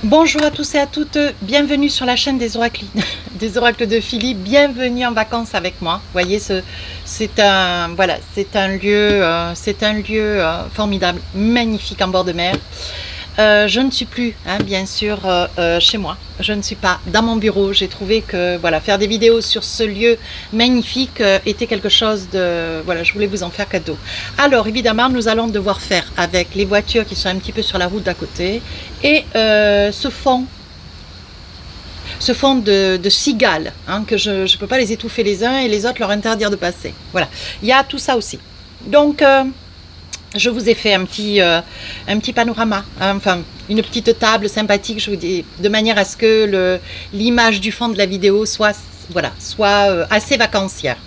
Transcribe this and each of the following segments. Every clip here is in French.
Bonjour à tous et à toutes, bienvenue sur la chaîne des oracles, des oracles de Philippe, bienvenue en vacances avec moi. Vous voyez, c'est un, voilà, c'est un lieu formidable, magnifique en bord de mer. Je ne suis plus, bien sûr, chez moi. Je ne suis pas dans mon bureau. J'ai trouvé que voilà, faire des vidéos sur ce lieu magnifique était quelque chose de... Voilà, je voulais vous en faire cadeau. Alors, évidemment, nous allons devoir faire avec les voitures qui sont un petit peu sur la route d'à côté et ce fond de cigales, que je ne peux pas les étouffer les uns et les autres leur interdire de passer. Voilà, il y a tout ça aussi. Donc... je vous ai fait un petit panorama, enfin une petite table sympathique, je vous dis, de manière à ce que l'image du fond de la vidéo soit assez vacancière.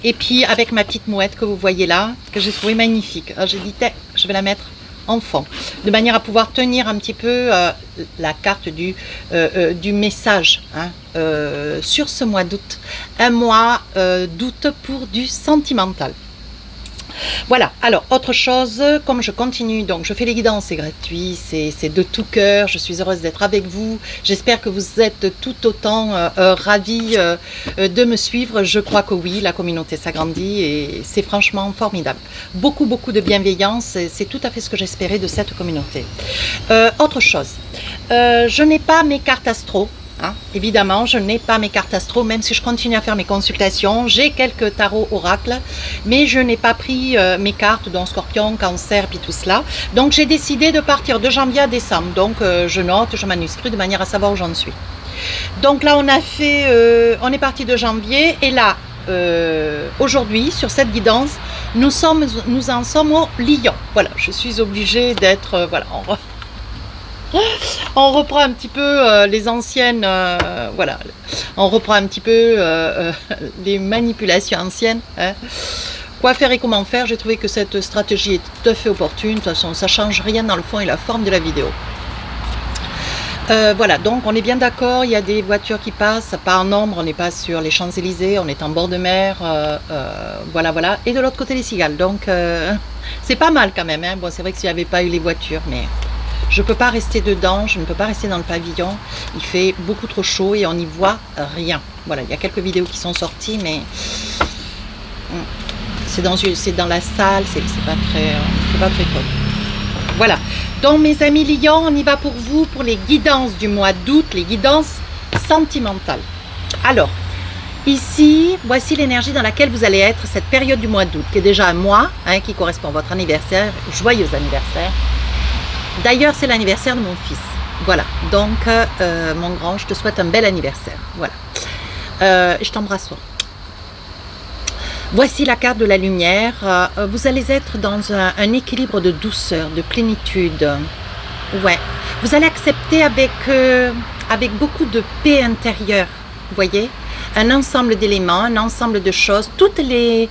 Et puis avec ma petite mouette que vous voyez là, que j'ai trouvé magnifique, j'ai dit je vais la mettre en fond, de manière à pouvoir tenir un petit peu la carte du message sur ce mois d'août, un mois d'août pour du sentimental. Voilà, alors autre chose, comme je continue, donc je fais les guidances, c'est gratuit, c'est de tout cœur, je suis heureuse d'être avec vous, j'espère que vous êtes tout autant ravis de me suivre, je crois que oui, la communauté s'agrandit et c'est franchement formidable. Beaucoup de bienveillance, c'est tout à fait ce que j'espérais de cette communauté. Autre chose, je n'ai pas mes cartes astro. Évidemment, je n'ai pas mes cartes astro, même si je continue à faire mes consultations. J'ai quelques tarots oracles, mais je n'ai pas pris mes cartes, dont Scorpion, Cancer, puis tout cela. Donc, j'ai décidé de partir de janvier à décembre. Donc, je note, je manuscris de manière à savoir où j'en suis. Donc là, on est parti de janvier, et là, aujourd'hui, sur cette guidance, nous en sommes au Lion. Voilà, je suis obligée d'être... voilà, on reprend un petit peu les anciennes, voilà, on reprend un petit peu les manipulations anciennes. Quoi faire et comment faire, j'ai trouvé que cette stratégie est tout à fait opportune. De toute façon, ça ne change rien dans le fond et la forme de la vidéo. Voilà, donc on est bien d'accord, il y a des voitures qui passent, pas en nombre, on n'est pas sur les Champs-Élysées, on est en bord de mer, voilà, et de l'autre côté les cigales, donc c'est pas mal quand même, Bon, c'est vrai que s'il n'y avait pas eu les voitures, mais... je ne peux pas rester dedans, je ne peux pas rester dans le pavillon, il fait beaucoup trop chaud et on n'y voit rien. Voilà, il y a quelques vidéos qui sont sorties, mais c'est dans la salle, c'est pas très cool. Voilà, donc mes amis Lions, on y va pour vous, pour les guidances du mois d'août, les guidances sentimentales. Alors, ici, voici l'énergie dans laquelle vous allez être cette période du mois d'août, qui est déjà un mois, qui correspond à votre anniversaire, joyeux anniversaire. D'ailleurs, c'est l'anniversaire de mon fils. Voilà, donc mon grand, je te souhaite un bel anniversaire. Voilà, je t'embrasse fort. Voici la carte de la lumière. Vous allez être dans un équilibre de douceur, de plénitude. Ouais, vous allez accepter avec beaucoup de paix intérieure. Vous voyez, un ensemble d'éléments, un ensemble de choses, toutes les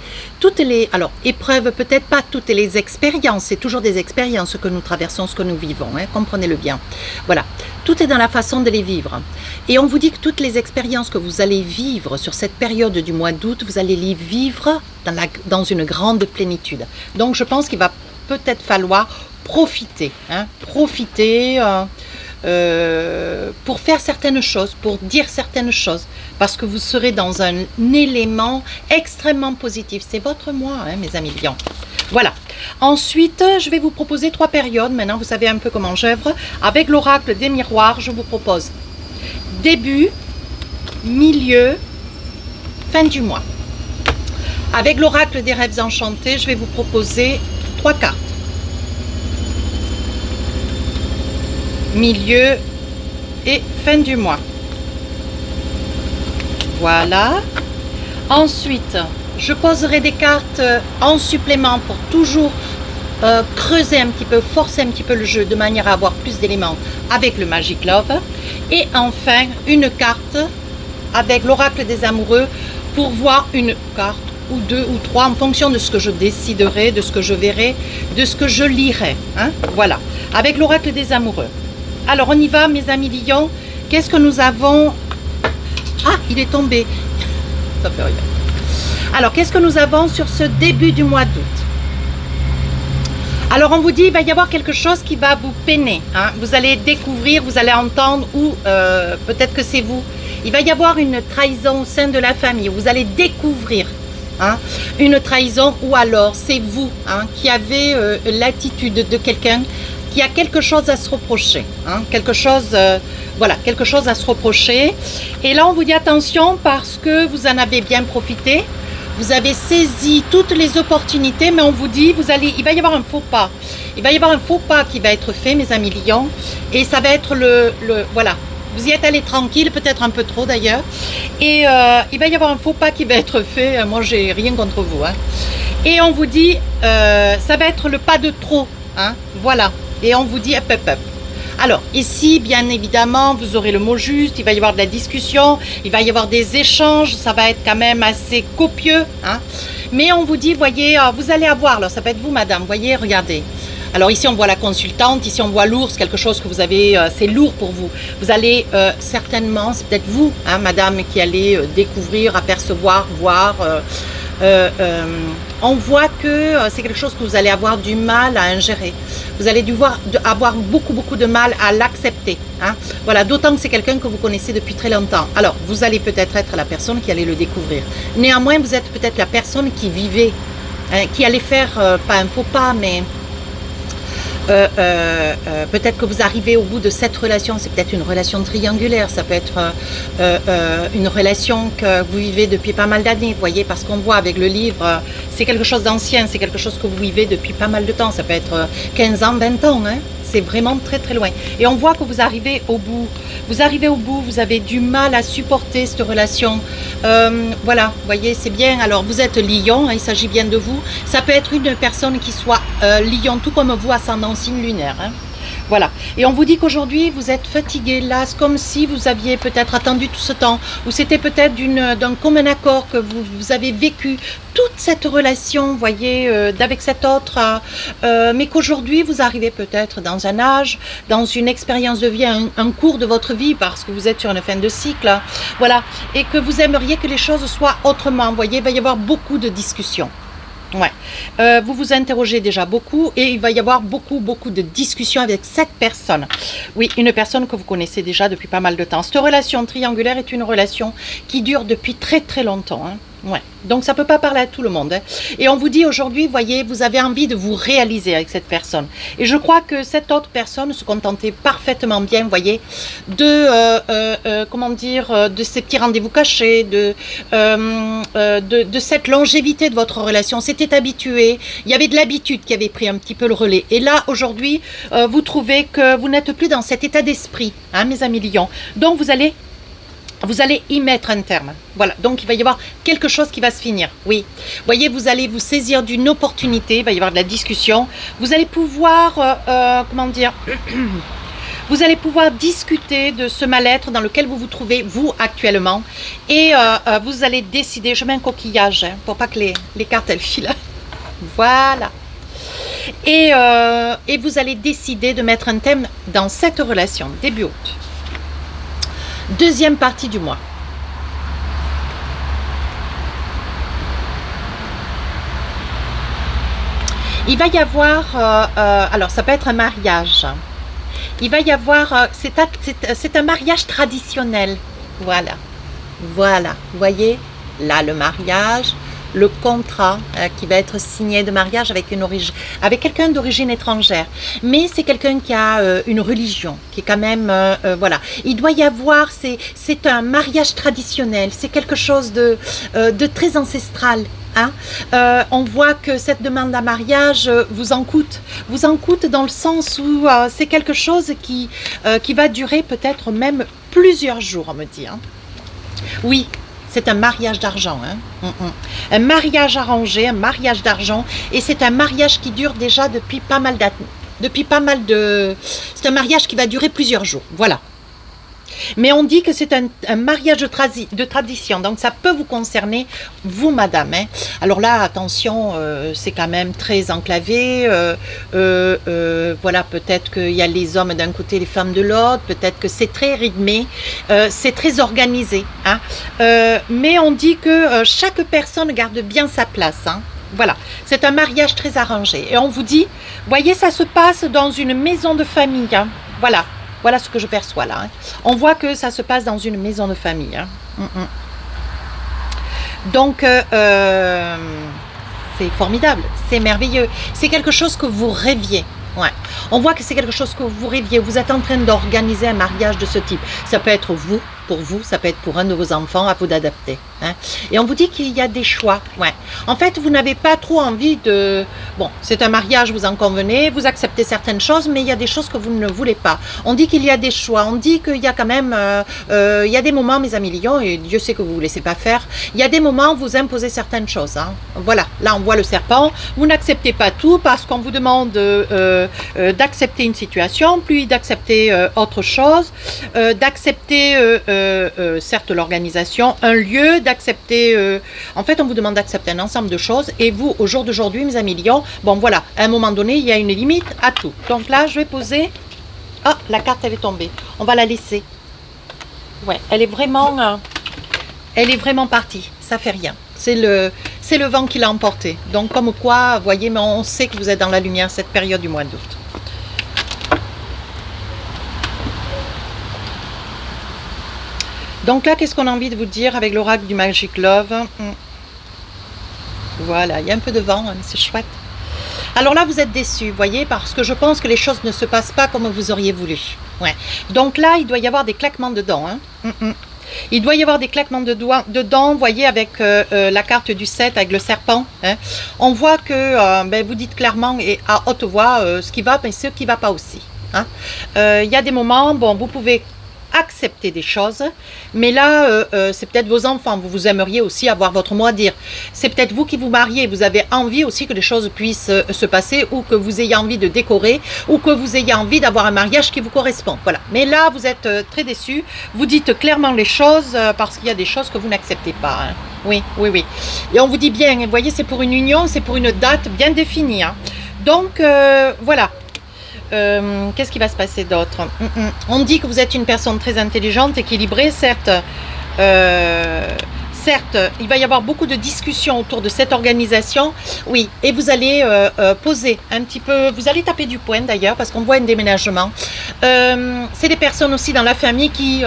alors épreuves, peut-être pas toutes les expériences, c'est toujours des expériences que nous traversons, ce que nous vivons, comprenez-le bien. Voilà, tout est dans la façon de les vivre. Et on vous dit que toutes les expériences que vous allez vivre sur cette période du mois d'août, vous allez les vivre dans une grande plénitude. Donc je pense qu'il va peut-être falloir profiter, pour faire certaines choses, pour dire certaines choses, parce que vous serez dans un élément extrêmement positif. C'est votre mois, mes amis Lions. Voilà. Ensuite, je vais vous proposer 3 périodes. Maintenant, vous savez un peu comment j'œuvre. Avec l'oracle des miroirs, je vous propose début, milieu, fin du mois. Avec l'oracle des rêves enchantés, je vais vous proposer 3 cartes. Milieu et fin du mois. Voilà. Ensuite, je poserai des cartes en supplément pour toujours creuser un petit peu, forcer un petit peu le jeu de manière à avoir plus d'éléments avec le Magic Love. Et enfin, une carte avec l'oracle des amoureux pour voir une carte ou 2 ou 3 en fonction de ce que je déciderai, de ce que je verrai, de ce que je lirai. Voilà, avec l'oracle des amoureux. Alors on y va, mes amis Lions. Qu'est-ce que nous avons? Ah, il est tombé. Ça fait rien. Alors, qu'est-ce que nous avons sur ce début du mois d'août? Alors on vous dit, il va y avoir quelque chose qui va vous peiner. Hein. Vous allez découvrir, vous allez entendre, ou peut-être que c'est vous. Il va y avoir une trahison au sein de la famille. Vous allez découvrir une trahison, ou alors c'est vous qui avez l'attitude de quelqu'un qui a quelque chose à se reprocher. Quelque chose, voilà, quelque chose à se reprocher. Et là on vous dit attention parce que vous en avez bien profité. Vous avez saisi toutes les opportunités, mais on vous dit, il va y avoir un faux pas. Il va y avoir un faux pas qui va être fait, mes amis lions. Et ça va être voilà. Vous y êtes allé tranquille, peut-être un peu trop d'ailleurs. Et il va y avoir un faux pas qui va être fait. Moi, j'ai rien contre vous. Et on vous dit, ça va être le pas de trop. Voilà. Et on vous dit, hop, hop, hop. Alors, ici, bien évidemment, vous aurez le mot juste, il va y avoir de la discussion, il va y avoir des échanges, ça va être quand même assez copieux. Mais on vous dit, voyez, vous allez avoir, alors ça peut être vous, madame, voyez, regardez. Alors ici, on voit la consultante, ici, on voit l'ours, quelque chose que vous avez, c'est lourd pour vous. Vous allez certainement, c'est peut-être vous, madame, qui allez découvrir, apercevoir, voir... on voit que c'est quelque chose que vous allez avoir du mal à ingérer. Vous allez avoir beaucoup de mal à l'accepter. Voilà, d'autant que c'est quelqu'un que vous connaissez depuis très longtemps. Alors, vous allez peut-être être la personne qui allait le découvrir. Néanmoins, vous êtes peut-être la personne qui vivait, qui allait faire, pas un faux pas, mais... peut-être que vous arrivez au bout de cette relation, c'est peut-être une relation triangulaire, ça peut être une relation que vous vivez depuis pas mal d'années, vous voyez, parce qu'on voit avec le livre, c'est quelque chose d'ancien, c'est quelque chose que vous vivez depuis pas mal de temps, ça peut être 15 ans, 20 ans, c'est vraiment très loin. Et on voit que vous arrivez au bout, vous avez du mal à supporter cette relation. Voilà, vous voyez, c'est bien. Alors vous êtes lion, il s'agit bien de vous. Ça peut être une personne qui soit lion, tout comme vous, ascendant signe lunaire. Voilà. Et on vous dit qu'aujourd'hui, vous êtes fatigué, là, c'est comme si vous aviez peut-être attendu tout ce temps, ou c'était peut-être d'un commun accord que vous avez vécu toute cette relation, vous voyez, avec cet autre, mais qu'aujourd'hui, vous arrivez peut-être dans un âge, dans une expérience de vie, un cours de votre vie, parce que vous êtes sur une fin de cycle, voilà, et que vous aimeriez que les choses soient autrement, vous voyez, il va y avoir beaucoup de discussions. Ouais. Vous vous interrogez déjà beaucoup et il va y avoir beaucoup de discussions avec cette personne. Oui, une personne que vous connaissez déjà depuis pas mal de temps. Cette relation triangulaire est une relation qui dure depuis très longtemps. Ouais. Donc ça ne peut pas parler à tout le monde. Et on vous dit aujourd'hui, voyez, vous avez envie de vous réaliser avec cette personne. Et je crois que cette autre personne se contentait parfaitement bien, vous voyez, comment dire, de ces petits rendez-vous cachés, de cette longévité de votre relation. C'était habitué, il y avait de l'habitude qui avait pris un petit peu le relais. Et là, aujourd'hui, vous trouvez que vous n'êtes plus dans cet état d'esprit, mes amis lions. Donc vous allez y mettre un terme. Voilà, donc il va y avoir quelque chose qui va se finir. Oui, vous voyez, vous allez vous saisir d'une opportunité, il va y avoir de la discussion. Vous allez pouvoir, comment dire, vous allez pouvoir discuter de ce mal-être dans lequel vous vous trouvez, vous, actuellement. Et vous allez décider, je mets un coquillage, pour pas que les cartes, elles filent. Voilà. Et vous allez décider de mettre un thème dans cette relation, début août. Deuxième partie du mois. Il va y avoir, alors ça peut être un mariage. Il va y avoir, c'est un mariage traditionnel. Voilà. Voilà. Vous voyez, là le mariage, le contrat qui va être signé de mariage avec quelqu'un d'origine étrangère. Mais c'est quelqu'un qui a une religion, qui est quand même, voilà. Il doit y avoir, c'est un mariage traditionnel, c'est quelque chose de très ancestral. On voit que cette demande à mariage vous en coûte dans le sens où c'est quelque chose qui va durer peut-être même plusieurs jours, on me dit. Oui. C'est un mariage d'argent, un mariage arrangé, un mariage d'argent, et c'est un mariage qui dure déjà depuis pas mal d'années. C'est un mariage qui va durer plusieurs jours, voilà. Mais on dit que c'est un mariage de tradition, donc ça peut vous concerner, vous, madame. Alors là, attention, c'est quand même très enclavé. Voilà, peut-être qu'il y a les hommes d'un côté, les femmes de l'autre. Peut-être que c'est très rythmé, c'est très organisé. Mais on dit que chaque personne garde bien sa place. Voilà, c'est un mariage très arrangé. Et on vous dit, voyez, ça se passe dans une maison de famille. Hein. Voilà, voilà ce que je perçois là. Hein. On voit que ça se passe dans une maison de famille. Hein. Donc, c'est formidable, c'est merveilleux. C'est quelque chose que vous rêviez. Ouais. On voit que c'est quelque chose que vous rêviez. Vous êtes en train d'organiser un mariage de ce type. Ça peut être vous, pour vous, ça peut être pour un de vos enfants, à vous d'adapter. Hein. Et on vous dit qu'il y a des choix. Ouais. En fait, vous n'avez pas trop envie de... Bon, c'est un mariage, vous en convenez, vous acceptez certaines choses, mais il y a des choses que vous ne voulez pas. On dit qu'il y a des choix, on dit qu'il y a quand même... il y a des moments, mes amis lions, et Dieu sait que vous ne vous laissez pas faire, il y a des moments où vous imposez certaines choses. Hein. Voilà, là on voit le serpent. Vous n'acceptez pas tout parce qu'on vous demande d'accepter une situation, puis d'accepter autre chose, d'accepter... certes l'organisation, un lieu, d'accepter, en fait on vous demande d'accepter un ensemble de choses et vous au jour d'aujourd'hui mes amis lions, bon voilà, à un moment donné il y a une limite à tout. Donc là je vais poser, ah la carte elle est tombée, on va la laisser, ouais elle est vraiment partie, ça fait rien, c'est le vent qui l'a emporté. Donc comme quoi, vous voyez, mais on sait que vous êtes dans la lumière cette période du mois d'août. Donc là, qu'est-ce qu'on a envie de vous dire avec l'oracle du Magic Love? Voilà, il y a un peu de vent, hein, c'est chouette. Alors là, vous êtes déçus, voyez, parce que je pense que les choses ne se passent pas comme vous auriez voulu. Ouais. Donc là, il doit y avoir des claquements de dents. Hein. Il doit y avoir des claquements de dents, vous voyez, avec la carte du 7, avec le serpent. Hein. On voit que ben, vous dites clairement et à haute voix ce qui va, mais ce qui ne va pas aussi. Hein. Il y a des moments, bon, vous pouvez accepter des choses, mais là c'est peut-être vos enfants, vous aimeriez aussi avoir votre mot à dire, c'est peut-être vous qui vous mariez, vous avez envie aussi que les choses puissent se passer, ou que vous ayez envie de décorer, ou que vous ayez envie d'avoir un mariage qui vous correspond, voilà. Mais là vous êtes très déçus, vous dites clairement les choses parce qu'il y a des choses que vous n'acceptez pas, hein. Oui, oui, oui, et on vous dit bien, vous voyez, c'est pour une union, c'est pour une date bien définie, hein. Donc voilà. Qu'est-ce qui va se passer d'autre? On dit que vous êtes une personne très intelligente, équilibrée, certes. Certes, il va y avoir beaucoup de discussions autour de cette organisation, oui, et vous allez poser un petit peu, vous allez taper du poing d'ailleurs, parce qu'on voit un déménagement. C'est des personnes aussi dans la famille qui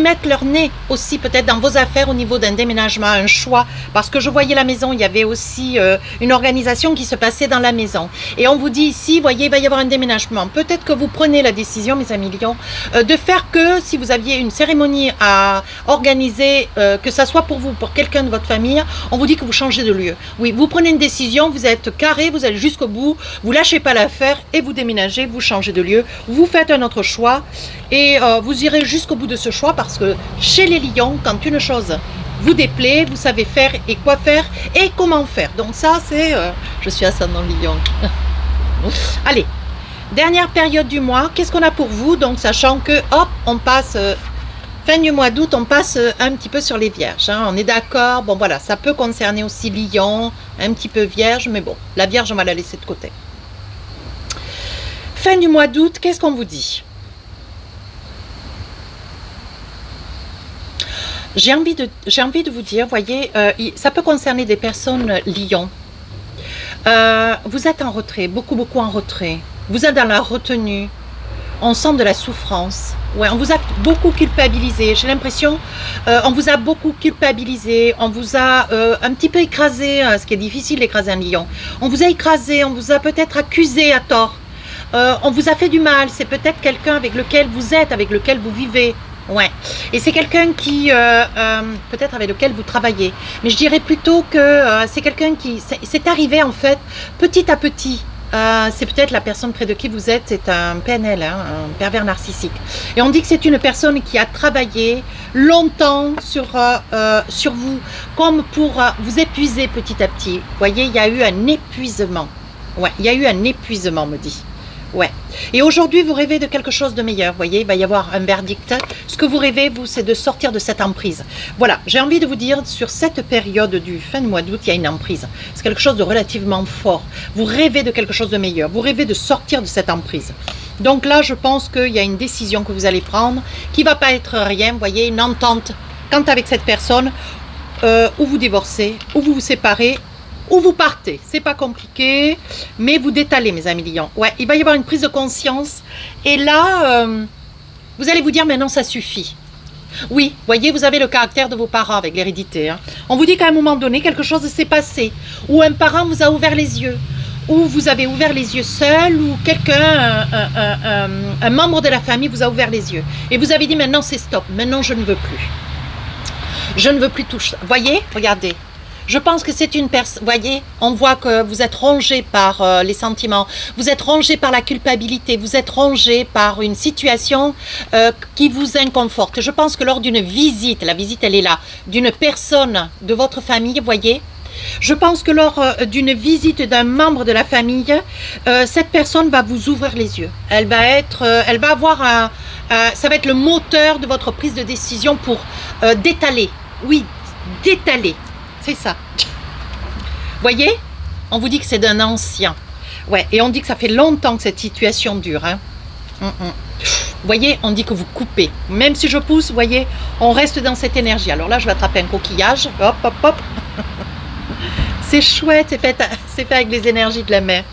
mettent leur nez aussi peut-être dans vos affaires au niveau d'un déménagement, un choix, parce que je voyais la maison, il y avait aussi une organisation qui se passait dans la maison. Et on vous dit ici, voyez, il va y avoir un déménagement. Peut-être que vous prenez la décision, mes amis lions, de faire que si vous aviez une cérémonie à organiser, que ça soit pour vous, pour quelqu'un de votre famille, on vous dit que vous changez de lieu. Oui, vous prenez une décision, vous êtes carré, vous allez jusqu'au bout, vous lâchez pas l'affaire et vous déménagez, vous changez de lieu, vous faites un autre choix et vous irez jusqu'au bout de ce choix, parce que chez les lions, quand une chose vous déplaît, vous savez faire et quoi faire et comment faire. Donc ça c'est, je suis ascendant lion. Allez, dernière période du mois, qu'est-ce qu'on a pour vous? Donc sachant que hop, on passe... fin du mois d'août, on passe un petit peu sur les vierges, hein. On est d'accord, bon voilà, ça peut concerner aussi Lion, un petit peu vierge, mais bon, la vierge on va la laisser de côté. Fin du mois d'août, qu'est-ce qu'on vous dit? J'ai envie de vous dire, voyez, ça peut concerner des personnes Lion. Vous êtes en retrait, beaucoup en retrait, vous êtes dans la retenue. On sent de la souffrance. Ouais, on vous a beaucoup culpabilisé. J'ai l'impression, on vous a beaucoup culpabilisé. On vous a un petit peu écrasé, ce qui est difficile d'écraser un lion. On vous a écrasé, on vous a peut-être accusé à tort. On vous a fait du mal. C'est peut-être quelqu'un avec lequel vous êtes, avec lequel vous vivez. Ouais. Et c'est quelqu'un qui, peut-être avec lequel vous travaillez. Mais je dirais plutôt que c'est quelqu'un qui, c'est arrivé en fait, petit à petit. C'est peut-être la personne près de qui vous êtes, c'est un PNL, hein, un pervers narcissique. Et on dit que c'est une personne qui a travaillé longtemps sur vous, comme pour vous épuiser petit à petit. Vous voyez, il y a eu un épuisement. Ouais, il y a eu un épuisement, me dit. Ouais. Et aujourd'hui, vous rêvez de quelque chose de meilleur. Vous voyez, il va y avoir un verdict. Ce que vous rêvez, vous, c'est de sortir de cette emprise. Voilà, j'ai envie de vous dire, sur cette période du fin du mois d'août, il y a une emprise. C'est quelque chose de relativement fort. Vous rêvez de quelque chose de meilleur. Vous rêvez de sortir de cette emprise. Donc là, je pense qu'il y a une décision que vous allez prendre qui ne va pas être rien. Vous voyez, une entente quant avec cette personne, ou vous divorcez, ou vous vous séparez, ou vous partez. C'est pas compliqué, mais vous détalez, mes amis lions. Ouais, il va y avoir une prise de conscience. Et là, vous allez vous dire, maintenant ça suffit. Oui, voyez, vous avez le caractère de vos parents avec l'hérédité. Hein. On vous dit qu'à un moment donné, quelque chose s'est passé, ou un parent vous a ouvert les yeux, ou vous avez ouvert les yeux seul, ou quelqu'un, un membre de la famille vous a ouvert les yeux. Et vous avez dit, maintenant c'est stop, maintenant je ne veux plus. Je ne veux plus toucher. Voyez, regardez. Je pense que c'est une personne, voyez, on voit que vous êtes rongé par les sentiments, vous êtes rongé par la culpabilité, vous êtes rongé par une situation qui vous inconforte. Je pense que lors d'une visite, la visite elle est là, d'une personne de votre famille, voyez, je pense que lors d'une visite d'un membre de la famille, cette personne va vous ouvrir les yeux. Elle va avoir ça va être le moteur de votre prise de décision pour détaler, oui, détaler. C'est ça. Voyez, on vous dit que c'est d'un ancien. Ouais, et on dit que ça fait longtemps que cette situation dure. Hein. Voyez, on dit que vous coupez. Même si je pousse, voyez, on reste dans cette énergie. Alors là, je vais attraper un coquillage. Hop, hop, hop. C'est chouette, c'est fait avec les énergies de la mer.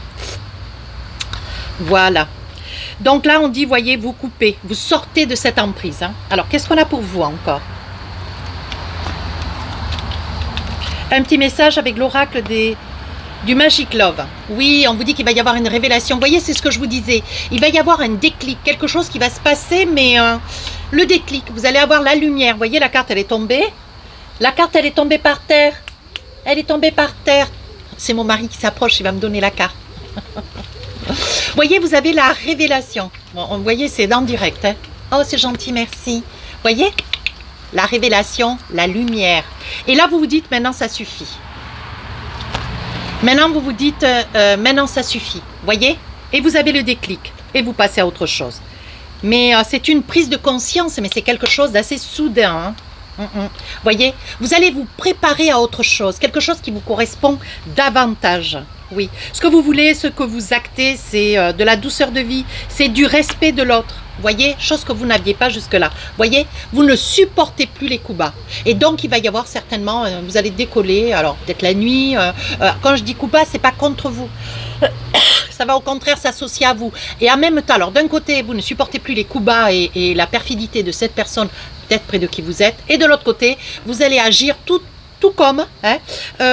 Voilà. Donc là, on dit, voyez, vous coupez. Vous sortez de cette emprise. Hein. Alors, qu'est-ce qu'on a pour vous encore ? Un petit message avec l'oracle du Magic Love. Oui, on vous dit qu'il va y avoir une révélation. Vous voyez, c'est ce que je vous disais. Il va y avoir un déclic, quelque chose qui va se passer, mais le déclic, vous allez avoir la lumière. Vous voyez, la carte, elle est tombée. La carte, elle est tombée par terre. Elle est tombée par terre. C'est mon mari qui s'approche, il va me donner la carte. Vous voyez, vous avez la révélation. Bon, vous voyez, c'est en direct. Hein. Oh, c'est gentil, merci. Vous voyez ? La révélation, la lumière. Et là, vous vous dites, maintenant, ça suffit. Maintenant, vous vous dites, maintenant, ça suffit. Voyez ? Et vous avez le déclic. Et vous passez à autre chose. Mais c'est une prise de conscience, mais c'est quelque chose d'assez soudain. Hein. Voyez ? Vous allez vous préparer à autre chose. Quelque chose qui vous correspond davantage. Oui. Ce que vous voulez, ce que vous actez, c'est de la douceur de vie. C'est du respect de l'autre. Voyez, chose que vous n'aviez pas jusque-là. Voyez, vous ne supportez plus les coups bas. Et donc, il va y avoir certainement, vous allez décoller, alors peut-être la nuit. Quand je dis coups bas, c'est pas contre vous. Ça va au contraire s'associer à vous. Et en même temps, alors d'un côté, vous ne supportez plus les coups bas et la perfidité de cette personne, peut-être près de qui vous êtes. Et de l'autre côté, vous allez agir tout comme, hein,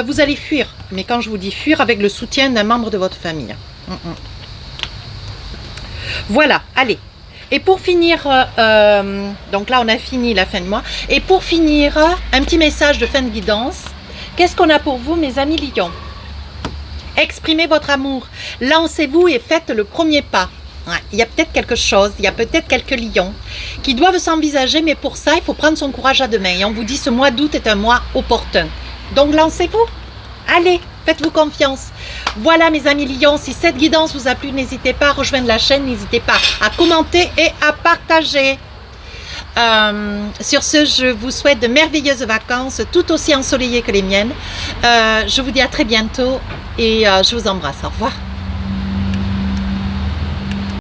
vous allez fuir. Mais quand je vous dis fuir, avec le soutien d'un membre de votre famille. Voilà, allez. Et pour finir, donc là on a fini la fin de mois, et pour finir, un petit message de fin de guidance. Qu'est-ce qu'on a pour vous, mes amis lions? Exprimez votre amour, lancez-vous et faites le premier pas. Ouais, il y a peut-être quelque chose, il y a peut-être quelques lions qui doivent s'envisager, mais pour ça il faut prendre son courage à deux mains. Et on vous dit ce mois d'août est un mois opportun. Donc lancez-vous, allez, faites-vous confiance. Voilà mes amis lions, si cette guidance vous a plu, n'hésitez pas à rejoindre la chaîne, n'hésitez pas à commenter et à partager. Sur ce, je vous souhaite de merveilleuses vacances, tout aussi ensoleillées que les miennes. Je vous dis à très bientôt et je vous embrasse. Au revoir.